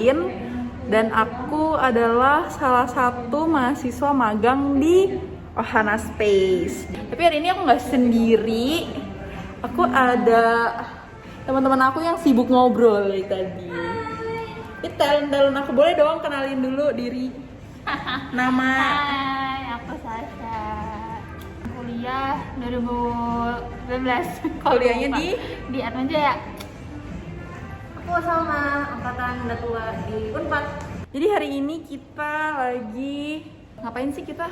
kenalin, dan aku adalah salah satu mahasiswa magang di Ohana Space. Tapi hari ini aku nggak sendiri, aku ada teman-teman aku yang sibuk ngobrol dari tadi. Ini talent aku, boleh dong kenalin dulu diri. Nama? Hai, aku Sasha. Kuliah 2019. Kuliahnya di Atmajaya. Aku sama angkatan udah tua di Unpad. Jadi hari ini kita lagi ngapain sih kita?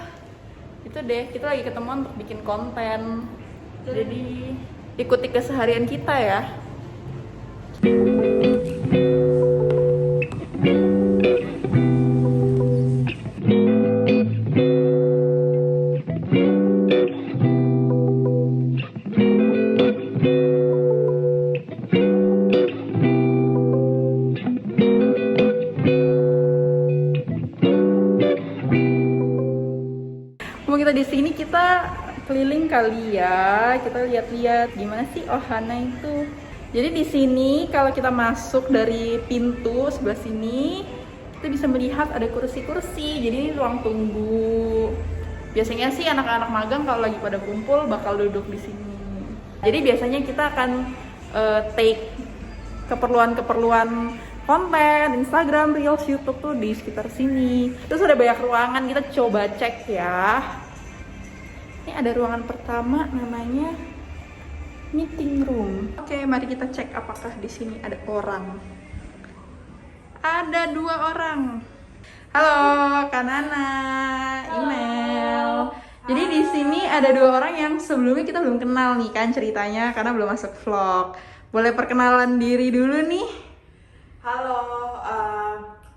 Itu deh, kita lagi ketemu untuk bikin konten. Jadi ikuti keseharian kita ya. Kita di sini kita keliling kali ya, kita lihat-lihat gimana sih Ohana itu. Jadi di sini kalau kita masuk dari pintu sebelah sini, kita bisa melihat ada kursi-kursi. Jadi ini ruang tunggu. Biasanya sih anak-anak magang kalau lagi pada kumpul bakal duduk di sini. Jadi biasanya kita akan take keperluan konten, Instagram, Reels, YouTube tuh di sekitar sini. Terus ada banyak ruangan, kita coba cek ya. Ini ada ruangan pertama namanya meeting room. Oke, mari kita cek apakah di sini ada orang. Ada 2 orang. Halo, Kanana, email. Jadi di sini ada 2 orang yang sebelumnya kita belum kenal nih kan ceritanya karena belum masuk vlog. Boleh perkenalan diri dulu nih? Halo,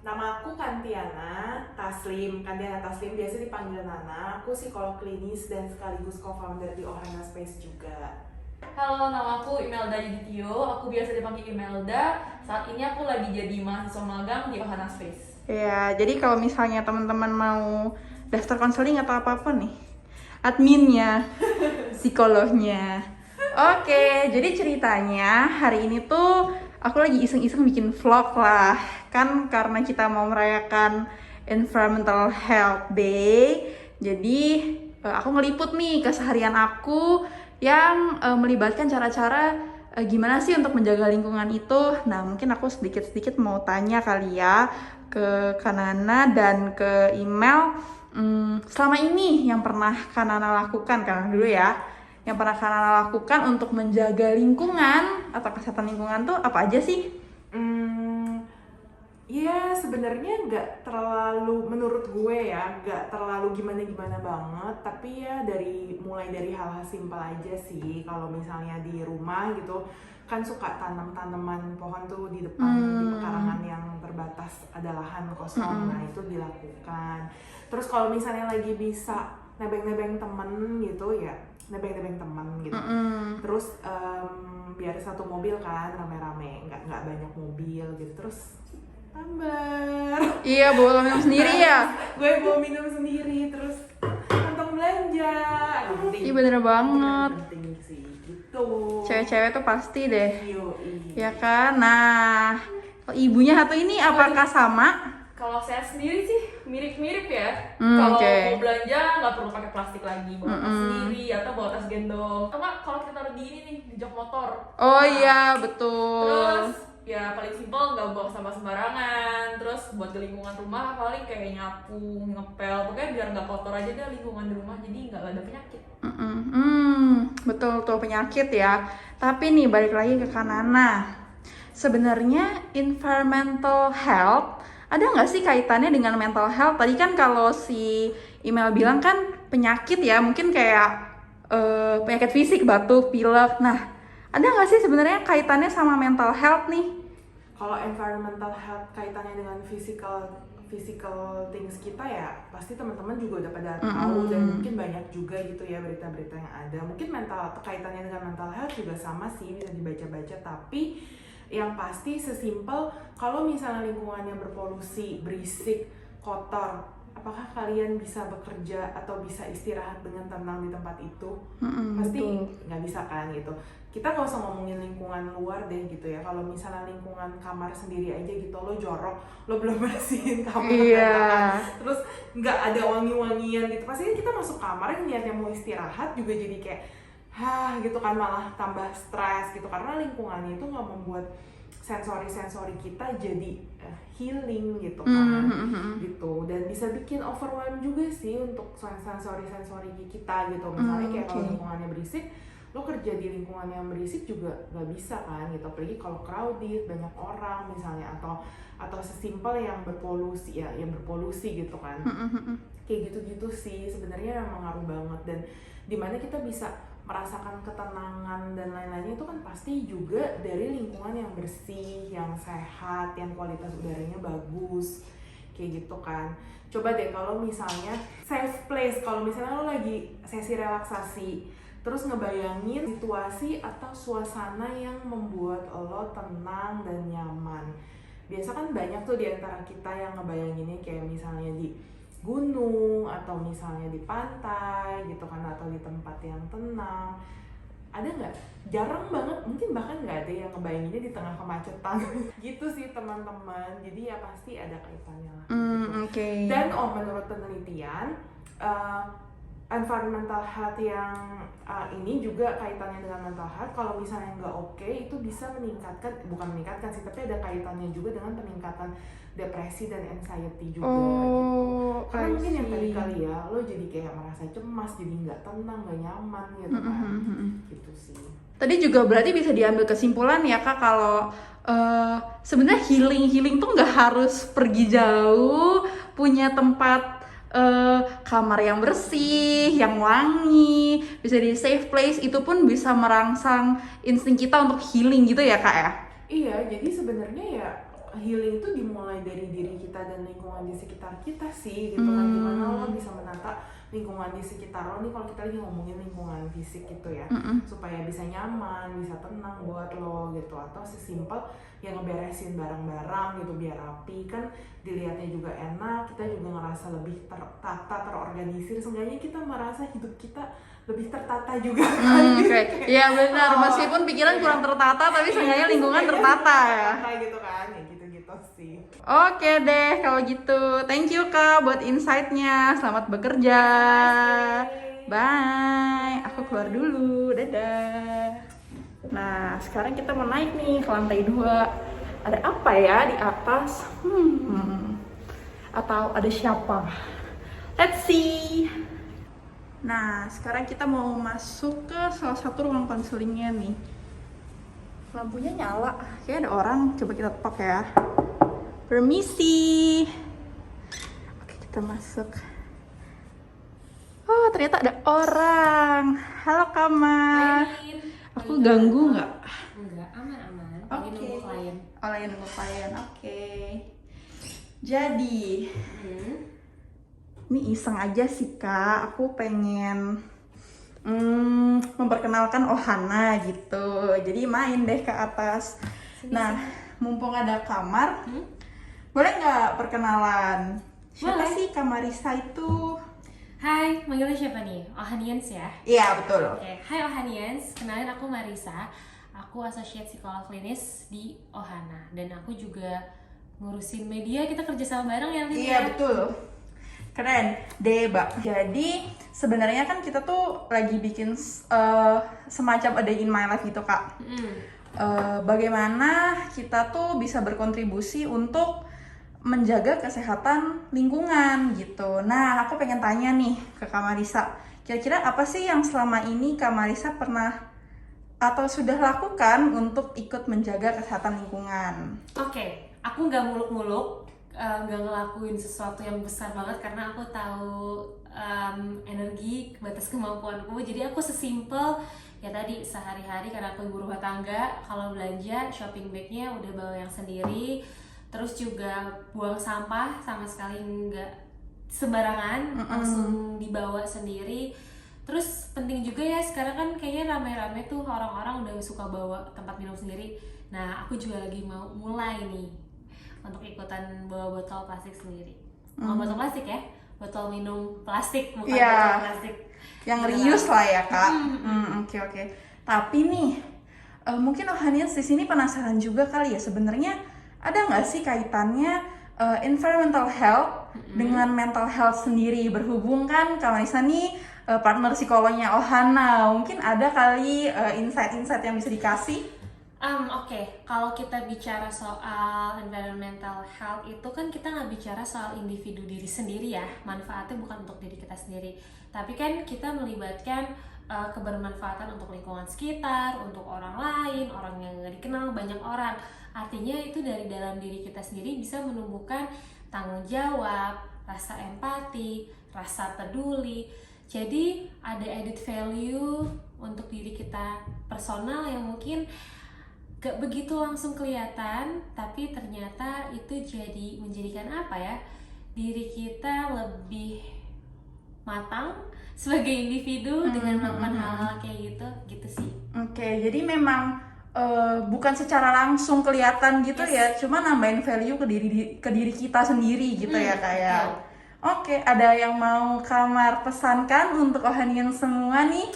nama aku Kantiana Taslim biasa dipanggil Nana. Aku psikolog klinis dan sekaligus co-founder di Ohana Space juga. Halo, nama aku Imelda Yuditio. Aku biasa dipanggil Imelda. Saat ini aku lagi jadi mahasiswa magang di Ohana Space. Ya, jadi kalau misalnya teman-teman mau daftar konseling atau apa-apa nih, adminnya, psikolognya. Oke, jadi ceritanya hari ini tuh aku lagi iseng-iseng bikin vlog lah. Kan karena kita mau merayakan Environmental Health Day, jadi aku ngeliput nih keseharian aku yang melibatkan cara-cara gimana sih untuk menjaga lingkungan itu. Nah, mungkin aku sedikit-sedikit mau tanya kali ya ke Kanana dan ke email, selama ini yang pernah Kanana lakukan, Kanana dulu ya, yang pernah Kanana lakukan untuk menjaga lingkungan atau kesehatan lingkungan tuh apa aja sih? Ya sebenarnya nggak terlalu, menurut gue ya, nggak terlalu gimana-gimana banget. Tapi ya mulai dari hal-hal simpel aja sih. Kalau misalnya di rumah gitu, kan suka tanam-tanaman pohon tuh di depan, di pekarangan yang terbatas ada lahan kosong. Nah itu dilakukan. Terus kalau misalnya lagi bisa nebeng-nebeng temen gitu ya, nebeng-nebeng temen gitu. Terus biar satu mobil kan rame-rame, nggak banyak mobil gitu. Terus tambah. Iya, bawa minum sendiri ya? Gue bawa minum sendiri, terus kantong belanja. Iya bener banget. Penting sih, gitu. Cewek-cewek tuh pasti deh. Yoi. Ya kan? Nah, kalau ibunya satu ini apakah sama? Kalau saya sendiri sih mirip-mirip ya. oke. Kalau mau belanja nggak perlu pakai plastik lagi, bawa tas sendiri atau bawa tas gendong. Atau nggak kalau kita taruh di ini nih, di jok motor. Oh iya, betul. Terus ya paling simpel nggak buang sampah sembarangan. Terus buat di lingkungan rumah paling kayak nyapu, ngepel, pokoknya biar nggak kotor aja deh lingkungan di rumah, jadi nggak ada penyakit. Betul tuh, penyakit ya. Tapi nih balik lagi ke Kanana. Sebenarnya environmental health ada nggak sih kaitannya dengan mental health? Tadi kan kalau si email bilang kan penyakit ya, mungkin kayak penyakit fisik, batuk, pilek. Nah, ada nggak sih sebenarnya kaitannya sama mental health nih? Kalau environmental health kaitannya dengan physical things kita ya pasti teman-teman juga udah pada tahu, dan mungkin banyak juga gitu ya berita-berita yang ada. Mungkin kaitannya dengan mental health juga sama sih, bisa dibaca-baca. Tapi yang pasti sesimpel kalau misalnya lingkungannya berpolusi, berisik, kotor, apakah kalian bisa bekerja atau bisa istirahat dengan tenang di tempat itu? Pasti nggak bisa kan gitu. kita nggak usah ngomongin lingkungan luar deh gitu ya. Kalau misalnya lingkungan kamar sendiri aja gitu, lo jorok, lo belum bersihin kamar, Iya. terus nggak ada wangi-wangian gitu, pasti kan kita masuk kamar yang niatnya mau istirahat juga jadi kayak gitu kan, malah tambah stres gitu, karena lingkungannya itu nggak membuat sensori kita jadi healing gitu kan. Gitu, dan bisa bikin overwhelm juga sih untuk sensori kita gitu. Misalnya kayak kalau lingkungannya berisik, lo kerja di lingkungan yang berisik juga nggak bisa kan gitu, apalagi kalau crowded, banyak orang misalnya, atau sesimpel yang berpolusi ya, yang berpolusi gitu kan. Kayak gitu-gitu sih sebenarnya memang ngaruh banget, dan dimana kita bisa merasakan ketenangan dan lain-lainnya itu kan pasti juga dari lingkungan yang bersih, yang sehat, yang kualitas udaranya bagus, kayak gitu kan. Coba deh kalau misalnya safe place, kalau misalnya lo lagi sesi relaksasi, terus ngebayangin situasi atau suasana yang membuat lo tenang dan nyaman. Biasa kan banyak tuh di antara kita yang ngebayanginnya kayak misalnya di gunung, atau misalnya di pantai gitu kan, atau di tempat yang tenang. Ada nggak? Jarang banget, mungkin bahkan nggak ada yang ngebayanginnya di tengah kemacetan. Gitu sih teman-teman, jadi ya pasti ada kaitannya lah gitu. Dan menurut penelitian, environmental health yang ini juga kaitannya dengan mental health. Kalau misalnya nggak oke, itu bisa bukan meningkatkan sih, tapi ada kaitannya juga dengan peningkatan depresi dan anxiety juga gitu. Karena mungkin yang tadi kali ya, lo jadi kayak merasa cemas, jadi nggak tenang, nggak nyaman gitu kan. Gitu sih. Tadi juga berarti bisa diambil kesimpulan ya Kak, kalau sebenarnya healing tuh nggak harus pergi jauh, punya tempat kamar yang bersih, yang wangi, bisa di safe place, itu pun bisa merangsang insting kita untuk healing gitu ya Kak ya? Iya, jadi sebenarnya ya healing itu dimulai dari diri kita dan lingkungan di sekitar kita sih gitu kan. Gimana lo bisa menata lingkungan di sekitar lo nih, kalau kita lagi ngomongin lingkungan fisik gitu ya, supaya bisa nyaman, bisa tenang buat lo gitu. Atau sesimpel yang ngeberesin barang-barang gitu biar rapi, kan dilihatnya juga enak, kita juga ngerasa lebih tertata, terorganisir. Seenggaknya kita merasa hidup kita lebih tertata juga kan. Ya benar, meskipun pikiran kurang tertata tapi seenggaknya lingkungan tertata ya. Gitu kan, ya gitu-gitu sih. Oke deh kalau gitu, thank you Kak buat insight-nya, selamat bekerja. Bye, aku keluar dulu, dadah. Nah sekarang kita mau naik nih ke lantai 2. Ada apa ya di atas? Atau ada siapa? Let's see. Nah, sekarang kita mau masuk ke salah satu ruang konselingnya nih. Lampunya nyala, kayaknya ada orang. Coba kita tok ya. Permisi. Oke, kita masuk. Oh, ternyata ada orang. Halo Kamal. Aku ganggu nggak? Enggak, aman-aman. Oke. Lagi nunggu klien. Oh, lagi nunggu klien. Oke. Jadi, ini iseng aja sih Kak, aku pengen memperkenalkan Ohana gitu. Jadi main deh ke atas. Nah, mumpung ada kamar, boleh nggak perkenalan? Siapa Boleh. sih Kak Marisa itu? Hai, manggilnya siapa nih? Ohanians ya? Iya, betul. Oke, hai Ohanians, kenalin aku Marisa. Aku associate psikolog klinis di Ohana, dan aku juga ngurusin media, kita kerja sama bareng ya Lin? Iya, betul. Keren, Deba. Jadi sebenarnya kan kita tuh lagi bikin semacam A Day in My Life gitu Kak. Bagaimana kita tuh bisa berkontribusi untuk menjaga kesehatan lingkungan gitu. Nah, aku pengen tanya nih ke Kak Marisa, kira-kira apa sih yang selama ini Kak Marisa pernah atau sudah lakukan untuk ikut menjaga kesehatan lingkungan? Oke, aku nggak muluk-muluk, nggak ngelakuin sesuatu yang besar banget karena aku tahu energi, batas kemampuanku. Jadi aku sesimpel ya tadi, sehari-hari karena aku ibu rumah tangga, kalau belanja shopping bagnya udah bawa yang sendiri. Terus juga buang sampah sama sekali nggak sembarangan, langsung dibawa sendiri. Terus penting juga ya, sekarang kan kayaknya rame-rame tuh orang-orang udah suka bawa tempat minum sendiri. Nah, aku juga lagi mau mulai nih untuk ikutan bawa botol plastik sendiri. Bukan botol plastik ya, botol minum plastik, bukan botol plastik. Yang reuse lah ya Kak. Oke. Tapi nih, mungkin Ohanians di sini penasaran juga kali ya, sebenarnya ada nggak sih kaitannya environmental health dengan mental health sendiri? Berhubung kan Kak Marisa nih partner psikolognya Ohana, mungkin ada kali insight-insight yang bisa dikasih? Oke, kalau kita bicara soal environmental health itu kan kita nggak bicara soal individu diri sendiri ya, manfaatnya bukan untuk diri kita sendiri, tapi kan kita melibatkan kebermanfaatan untuk lingkungan sekitar, untuk orang lain, orang yang nggak dikenal, banyak orang. Artinya itu dari dalam diri kita sendiri bisa menumbuhkan tanggung jawab, rasa empati, rasa peduli. Jadi ada added value untuk diri kita personal yang mungkin gak begitu langsung kelihatan, tapi ternyata itu jadi menjadikan apa ya, diri kita lebih matang sebagai individu dengan melakukan hal-hal kayak gitu sih. Oke, jadi memang bukan secara langsung kelihatan gitu ya, cuma nambahin value ke diri kita sendiri gitu ya kayak. Oke, ada yang mau Kamar pesankan untuk Ohanian semua nih?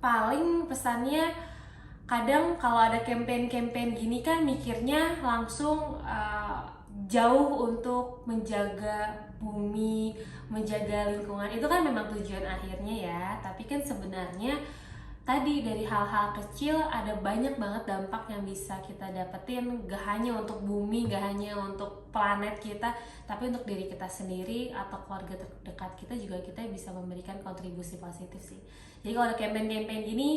Paling pesannya, kadang kalau ada campaign-campaign gini kan mikirnya langsung jauh untuk menjaga bumi, menjaga lingkungan. Itu kan memang tujuan akhirnya ya, tapi kan sebenarnya tadi dari hal-hal kecil ada banyak banget dampak yang bisa kita dapetin, gak hanya untuk bumi, gak hanya untuk planet kita, tapi untuk diri kita sendiri atau keluarga terdekat kita juga kita bisa memberikan kontribusi positif sih. Jadi kalau ada campaign-campaign gini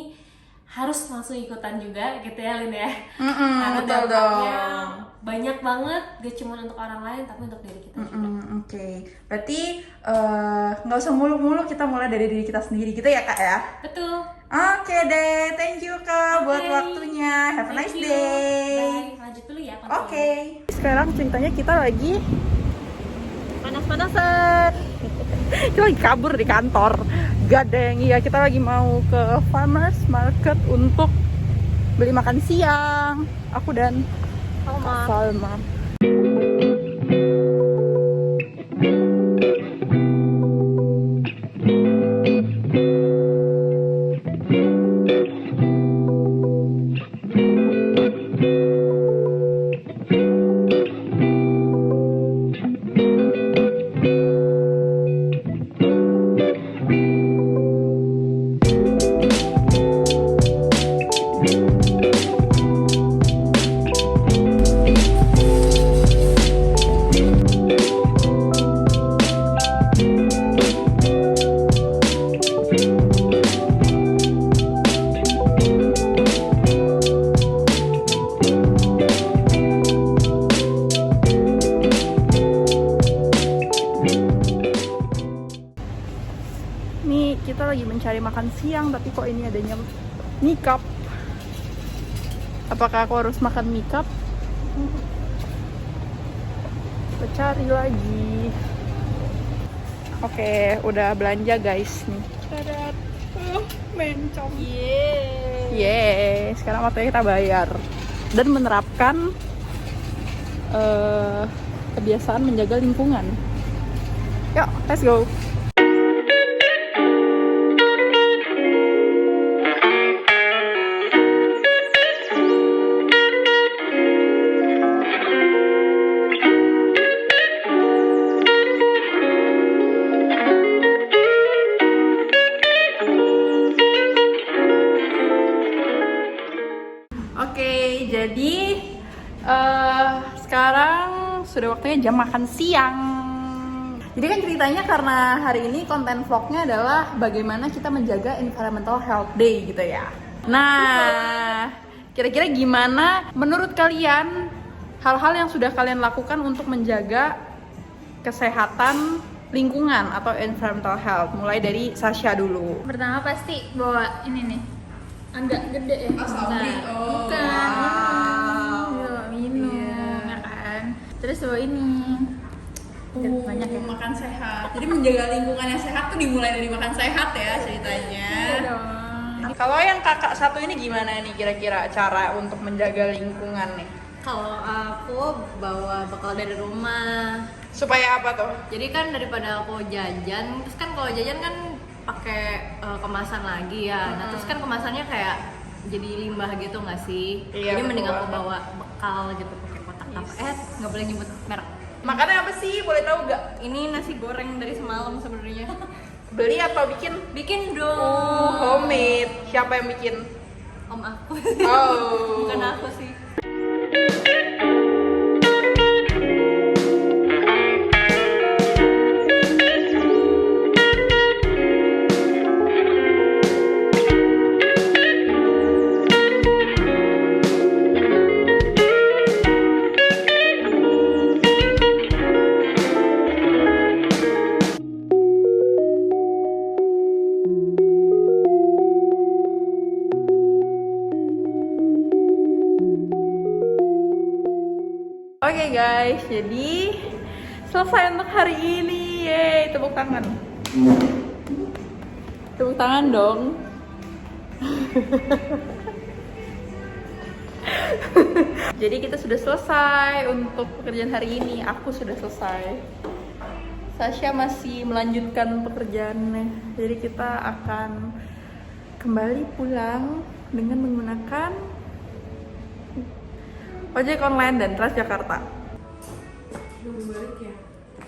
harus langsung ikutan juga gitu ya Lin ya. Karena dampaknya banyak banget, gak cuma untuk orang lain tapi untuk diri kita juga. Oke, berarti nggak usah muluk-muluk, kita mulai dari diri kita sendiri gitu ya Kak ya? Betul. Oke deh, thank you Kak buat waktunya. Have a nice day. Bye, lanjut dulu ya. Oke. Sekarang ceritanya kita lagi panas-panasan. Kita lagi kabur di kantor. Gadeng, iya kita lagi mau ke farmers market untuk beli makan siang. Aku dan Salma. Nih kita lagi mencari makan siang, tapi kok ini adanya mie cup. Apakah aku harus makan mie cup? Kita cari lagi. Oke, udah belanja guys nih. Cadat. Mencong. Yeay. Sekarang waktunya kita bayar dan menerapkan kebiasaan menjaga lingkungan. Yuk, let's go. Oke, jadi sekarang sudah waktunya jam makan siang. Jadi kan ceritanya karena hari ini konten vlognya adalah bagaimana kita menjaga Environmental Health Day gitu ya. Nah, kira-kira gimana menurut kalian hal-hal yang sudah kalian lakukan untuk menjaga kesehatan lingkungan atau environmental health? Mulai dari Sasha dulu. Pertama pasti bawa ini nih, agak gede ya. Bukan, bawa minum ya kan. Terus bawa ini. Banyak ya. Makan sehat. Jadi menjaga lingkungan yang sehat tuh dimulai dari makan sehat ya ceritanya. Iya dong. Kalau yang kakak satu ini gimana nih kira-kira cara untuk menjaga lingkungan nih? Kalau aku bawa bekal dari rumah. Supaya apa tuh? Jadi kan daripada aku jajan, terus kan kalau jajan kan pakai kemasan lagi ya. Nah terus kan kemasannya kayak jadi limbah gitu nggak sih? Iya, Jadi betul mending aku banget. bawa bekal gitu pakai kotak apa? Nggak boleh nyebut merek. Makannya apa sih? Boleh tahu gak? Ini nasi goreng dari semalam sebenarnya. Beli atau bikin? Bikin dong. Homemade. Siapa yang bikin? Om aku. Oh. Bukan aku sih. Oke guys, jadi selesai untuk hari ini. Yeay, tepuk tangan. Tepuk tangan dong. Jadi kita sudah selesai untuk pekerjaan hari ini. Aku sudah selesai. Sasha masih melanjutkan pekerjaannya. Jadi kita akan kembali pulang dengan menggunakan ojek online dan Transjakarta. Belum balik ya?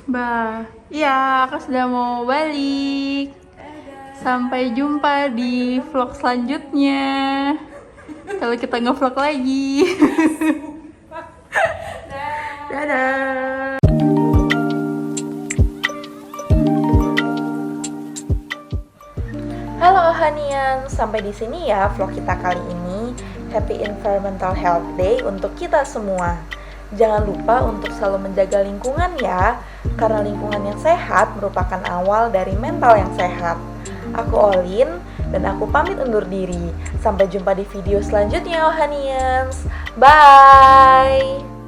Bah, iya, aku sudah mau balik. Sampai jumpa di vlog selanjutnya. Kalau kita nge-vlog lagi. Dadah. Halo Ohanian, sampai di sini ya vlog kita kali ini. Happy Environmental Health Day untuk kita semua. Jangan lupa untuk selalu menjaga lingkungan ya, karena lingkungan yang sehat merupakan awal dari mental yang sehat. Aku Olin, dan aku pamit undur diri. Sampai jumpa di video selanjutnya Ohanians. Bye!